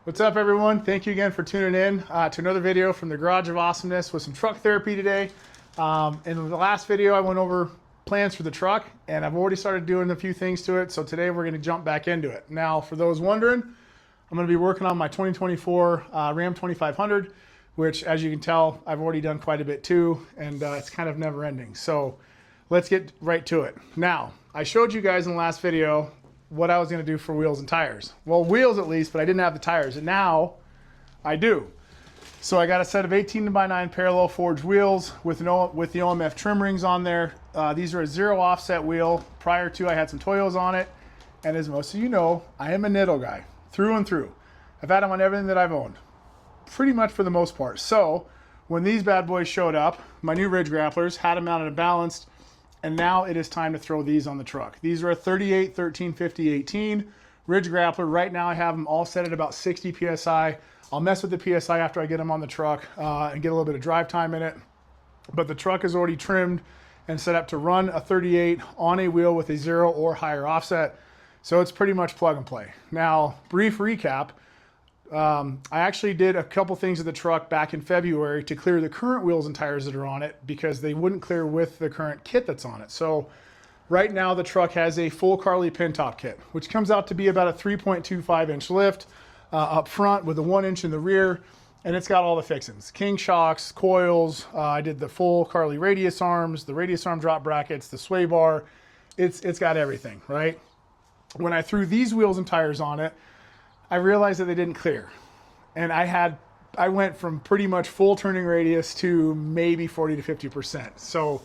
What's up, everyone? Thank you again for tuning in to another video from the Garage of Awesomeness with some truck therapy today. In the last video, I went over plans for the truck, and I've already started doing a few things to it, so today we're going to jump back into it. Now, for those wondering, I'm going to be working on my 2024 Ram 2500, which, as you can tell, I've already done quite a bit too, and it's kind of never ending. So let's get right to it. Now, I showed you guys in the last video what I was going to do for wheels and tires. Well, wheels at least, but I didn't have the tires, and now I do. So I got a set of 18x9 parallel forged wheels with the OMF trim rings on there. These are a zero offset wheel. Prior to, I had some Toyos on it, and as most of you know, I am a Nitto guy through and through. I've had them on everything that I've owned, pretty much for the most part. So when these bad boys showed up, my new Ridge grapplers, had them mounted and balanced, and now it is time to throw these on the truck. These are a 38, 13, 50, 18 Ridge grappler. Right now I have them all set at about 60 PSI. I'll mess with the PSI after I get them on the truck and get a little bit of drive time in it. But the truck is already trimmed and set up to run a 38 on a wheel with a 0 or higher offset. So it's pretty much plug and play. Now, brief recap. I actually did a couple things to the truck back in February to clear the current wheels and tires that are on it because they wouldn't clear with the current kit that's on it. So right now the truck has a full Carly pin top kit, which comes out to be about a 3.25 inch lift up front with a 1 inch in the rear, and it's got all the fixings: king shocks, coils. I did the full Carly radius arms, the radius arm drop brackets, the sway bar. It's got everything, right? When I threw these wheels and tires on it, I realized that they didn't clear. And I went from pretty much full turning radius to maybe 40 to 50%. So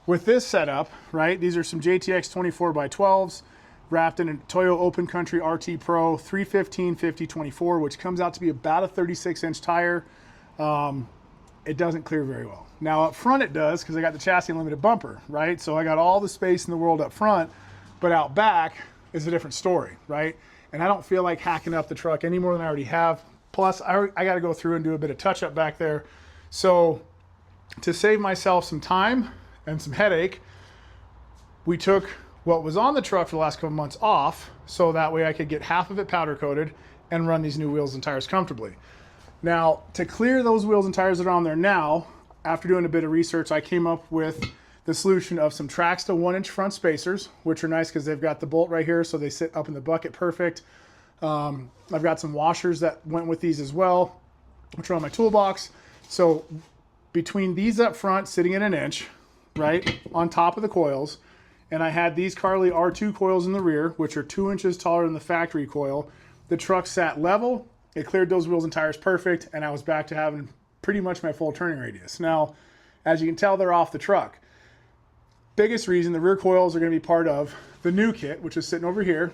with this setup, right, these are some JTX 24x12s wrapped in a Toyo Open Country RT Pro 315/50/24, which comes out to be about a 36 inch tire. It doesn't clear very well. Now up front it does, because I got the chassis unlimited bumper, right? So I got all the space in the world up front, but out back is a different story, right? And I don't feel like hacking up the truck any more than I already have. Plus, I got to go through and do a bit of touch up back there. So to save myself some time and some headache, we took what was on the truck for the last couple months off, so that way I could get half of it powder coated and run these new wheels and tires comfortably. Now, to clear those wheels and tires that are on there now, after doing a bit of research, I came up with the solution of some Traxta 1 inch front spacers, which are nice because they've got the bolt right here, so they sit up in the bucket perfect. I've got some washers that went with these as well, which are on my toolbox. So between these up front, sitting at 1 inch, right, on top of the coils, and I had these Carly R2 coils in the rear, which are 2 inches taller than the factory coil. The truck sat level, it cleared those wheels and tires perfect, and I was back to having pretty much my full turning radius. Now, as you can tell, they're off the truck. Biggest reason, the rear coils are going to be part of the new kit, which is sitting over here,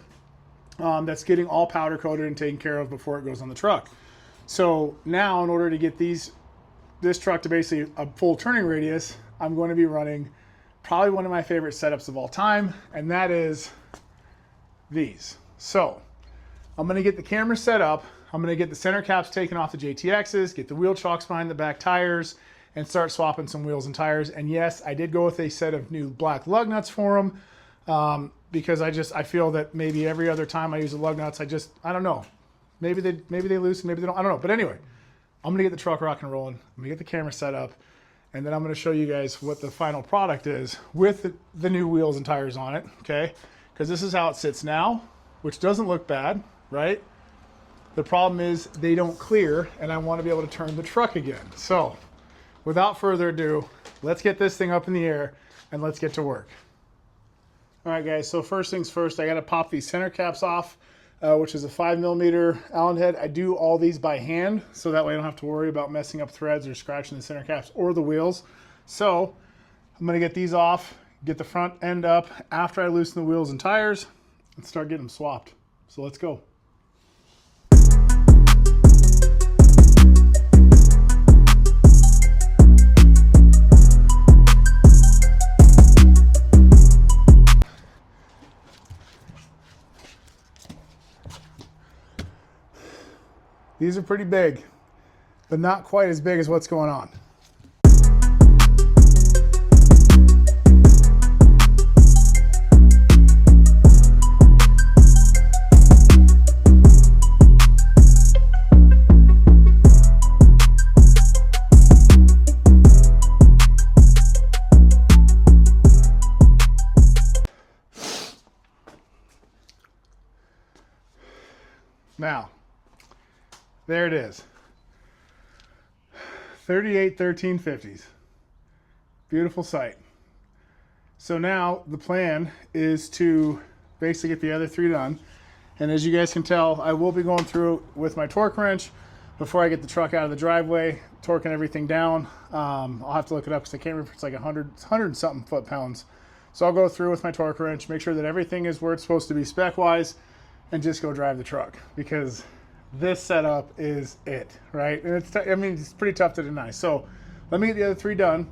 that's getting all powder coated and taken care of before it goes on the truck. So now, in order to get this truck to basically a full turning radius, I'm going to be running probably one of my favorite setups of all time, and that is these. So I'm going to get the camera set up, I'm going to get the center caps taken off the JTXs, get the wheel chocks behind the back tires, and start swapping some wheels and tires. And yes, I did go with a set of new black lug nuts for them, because I feel that maybe every other time I use the lug nuts, I don't know. Maybe they loosen, maybe they don't, I don't know. But anyway, I'm gonna get the truck rock and rolling. I'm gonna get the camera set up, and then I'm gonna show you guys what the final product is with the new wheels and tires on it, okay? Because this is how it sits now, which doesn't look bad, right? The problem is they don't clear, and I wanna be able to turn the truck again. So, without further ado, let's get this thing up in the air and let's get to work. All right, guys, so first things first, I got to pop these center caps off, which is a 5mm Allen head. I do all these by hand, so that way I don't have to worry about messing up threads or scratching the center caps or the wheels. So I'm going to get these off, get the front end up after I loosen the wheels and tires, and start getting them swapped. So let's go. These are pretty big, but not quite as big as what's going on. Now, there it is. 38’1350s. Beautiful sight. So now the plan is to basically get the other 3 done. And as you guys can tell, I will be going through with my torque wrench before I get the truck out of the driveway, torquing everything down. I'll have to look it up because I can't remember if it's like 100 and something foot-pounds. So I'll go through with my torque wrench, make sure that everything is where it's supposed to be spec-wise, and just go drive the truck, because this setup is it, right? And it's pretty tough to deny. So let me get the other 3 done,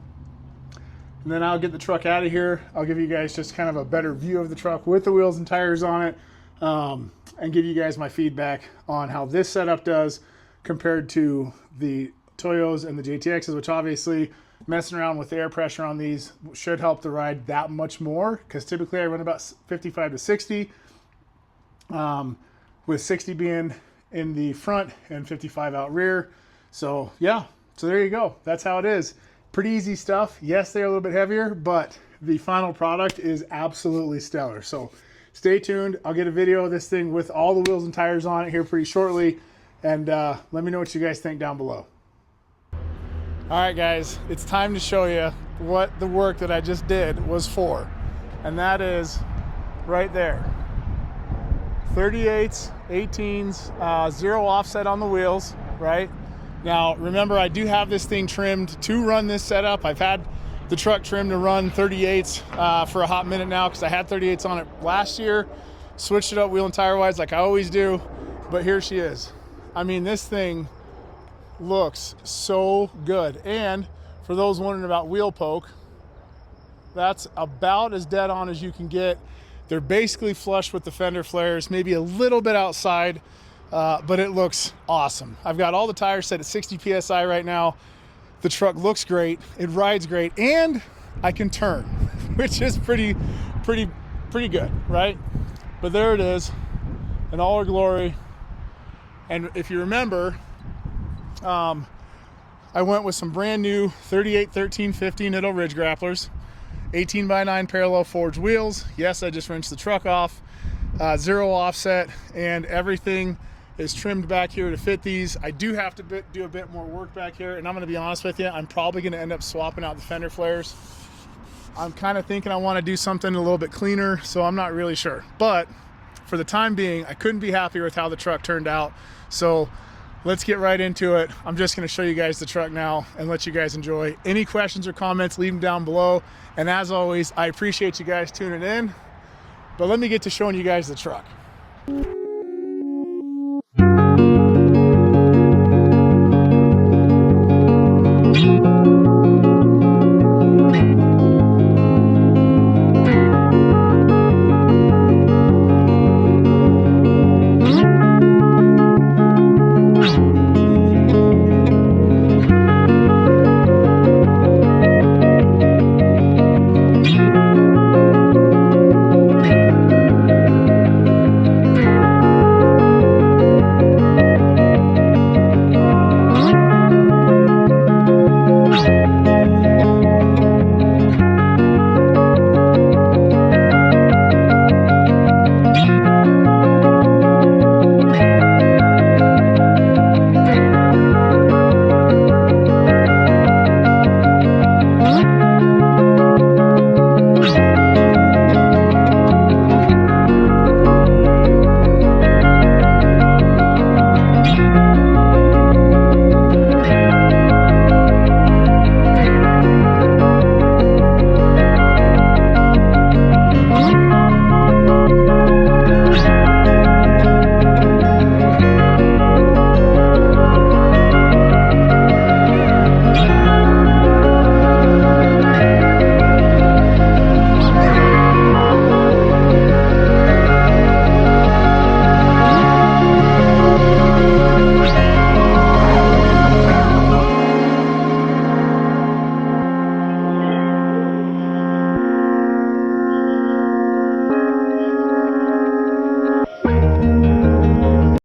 and then I'll get the truck out of here. I'll give you guys just kind of a better view of the truck with the wheels and tires on it, and give you guys my feedback on how this setup does compared to the Toyos and the JTXs, which obviously messing around with the air pressure on these should help the ride that much more, because typically I run about 55 to 60, with 60 being in the front and 55 out rear. So yeah, so there you go. That's how it is. Pretty easy stuff. Yes, they're a little bit heavier, but the final product is absolutely stellar. So stay tuned. I'll get a video of this thing with all the wheels and tires on it here pretty shortly, and let me know what you guys think down below. All right, guys, it's time to show you what the work that I just did was for, and that is right there. 38s, 18s, 0 offset on the wheels, right? Now, remember, I do have this thing trimmed to run this setup. I've had the truck trimmed to run 38s for a hot minute now, because I had 38s on it last year, switched it up wheel and tire-wise like I always do, but here she is. I mean, this thing looks so good. And for those wondering about wheel poke, that's about as dead on as you can get. They're basically flush with the fender flares, maybe a little bit outside, but it looks awesome. I've got all the tires set at 60 PSI right now. The truck looks great, it rides great, and I can turn, which is pretty good, right? But there it is in all her glory. And if you remember, I went with some brand new 38’1350 Nitto Ridge grapplers, 18x9 parallel forged wheels. Yes, I just rinsed the truck off, 0 offset, and everything is trimmed back here to fit these. I do have to do a bit more work back here, and I'm going to be honest with you, I'm probably going to end up swapping out the fender flares. I'm kind of thinking I want to do something a little bit cleaner, so I'm not really sure. But for the time being, I couldn't be happier with how the truck turned out. So let's get right into it. I'm just going to show you guys the truck now and let you guys enjoy. Any questions or comments, leave them down below. And as always, I appreciate you guys tuning in. But let me get to showing you guys the truck.